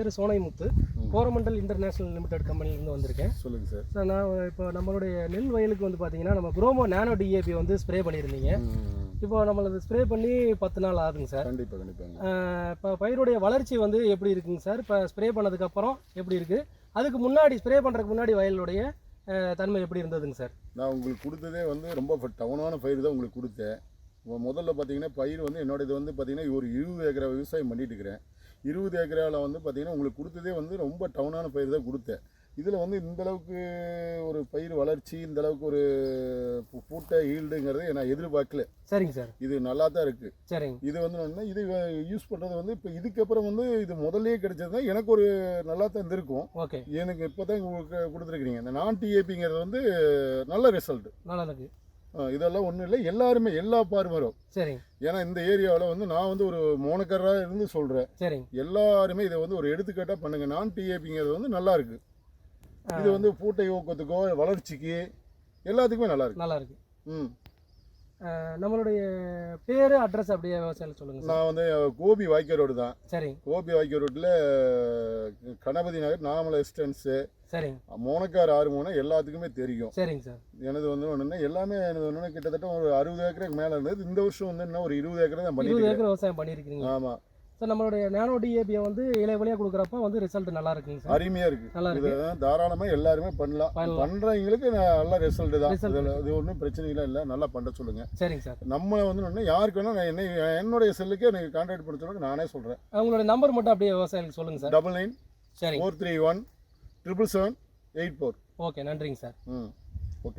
பேர் Sonaimuthu, Coromandel international limited கம்பெனிலேருந்து வந்திருக்கேன். சொல்லுங்கள் சார். சார் நான் இப்போ நம்மளுடைய நெல் வயலுக்கு வந்து பார்த்தீங்கன்னா நம்ம குரோமோ நானோ டிஏபி வந்து ஸ்ப்ரே பண்ணியிருந்தீங்க. இப்போ நம்மளது ஸ்ப்ரே பண்ணி 10 நாள் ஆகுதுங்க சார். கண்டிப்பாக. இப்போ பயிருடைய வளர்ச்சி வந்து எப்படி இருக்குங்க சார்? இப்போ ஸ்ப்ரே பண்ணதுக்கப்புறம் எப்படி இருக்குது? அதுக்கு முன்னாடி ஸ்ப்ரே பண்ணுறதுக்கு முன்னாடி வயலுடைய தன்மை எப்படி இருந்ததுங்க சார்? நான் உங்களுக்கு கொடுத்ததே வந்து ரொம்ப டவுனான பயிர் தான் உங்களுக்கு கொடுத்தேன். முதல்ல பார்த்தீங்கன்னா பயிர் வந்து என்னோட இது வந்து பார்த்தீங்கன்னா ஒரு 20 ஏக்கரா விவசாயம் பண்ணிட்டு இருக்கிறேன். 20 ஏக்கராவில் வந்து பார்த்தீங்கன்னா உங்களுக்கு கொடுத்ததே வந்து ரொம்ப டவுனான பயிர் தான் கொடுத்தேன். இதில் வந்து இந்தளவுக்கு ஒரு பயிர் வளர்ச்சி, இந்தளவுக்கு ஒரு பூட்டை ஈல்டுங்கிறத நான் எதிர்பார்க்கல. சரிங்க சார். இது நல்லா தான் இருக்குது. சரிங்க. இது வந்து இது யூஸ் பண்ணுறது வந்து இப்போ இதுக்கப்புறம் வந்து இது முதல்லே கிடைச்சது தான் எனக்கு ஒரு நல்லா தான் இருந்திருக்கும். ஓகே. எனக்கு இப்போ தான் உங்களுக்கு கொடுத்துருக்குறீங்க. இந்த நான் டிஏபிங்கிறது வந்து நல்ல ரிசல்ட். நல்லா இருக்கு. இதெல்லாம் ஒன்றும் இல்லை, எல்லாருமே எல்லா பார்மரும். சரிங்க. ஏன்னா இந்த ஏரியாவில் வந்து நான் வந்து ஒரு மோனக்கராக இருந்து சொல்கிறேன். சரிங்க. எல்லாருமே இதை வந்து ஒரு எடுத்துக்காட்டாக பண்ணுங்க. நான் டிஏபிங்கிறது வந்து நல்லா இருக்கு. இது வந்து பூட்டை ஊக்கத்துக்கோ வளர்ச்சிக்கு எல்லாத்துக்குமே நல்லா இருக்கு. நம்மளுடைய பேரு அட்ரஸ் அப்படியே விவசாயில சொல்லுங்க. நான் வந்து கோபி வாய்க்கா ரோடு தான். சரி. கோபி வாய்க்கா ரோட்டில் கணபதி நகர் நாமல எஸ்டன்ஸு. சரிங்க. மோனக்கார் 6 மூணு எல்லாத்துக்குமே தெரியும். சரிங்க சார். எனது வந்து ஒன்று எல்லாமே எனது ஒன்று கிட்டத்தட்ட ஒரு 60 ஏக்கருக்கு மேலே இருந்தது. இந்த வருஷம் வந்து இன்னும் ஒரு 20 ஏக்கர் தான் 20 ஏக்கர் விவசாயம் பண்ணியிருக்கீங்க. ஆமாம் சார். நம்மளுடைய நானோ டிஏபியை வந்து இலைவழியாக கொடுக்குறப்ப வந்து ரிசல்ட் நல்லா இருக்குங்க சார். அருமையாக இருக்குது. நல்லா இருக்குது. தாராளமாக எல்லாருமே பண்ணலாம். பண்ணுறவங்களுக்கு நல்ல ரிசல்ட் தான். இது ஒன்றும் பிரச்சனைலாம் இல்லை. நல்லா பண்ண சொல்லுங்கள். சரிங்க சார். நம்ம வந்து ஒன்று யாருக்கு வேணால் நான் என்னுடைய செல்லுக்கே நீங்கள் கான்டாக்ட் பண்ண சொல்லுங்க, நானே சொல்கிறேன். அவங்களோட நம்பர் மட்டும் அப்படியே விவசாயிகளுக்கு சொல்லுங்கள் சார். 99 431 777 84. ஓகே, நன்றிங்க சார்.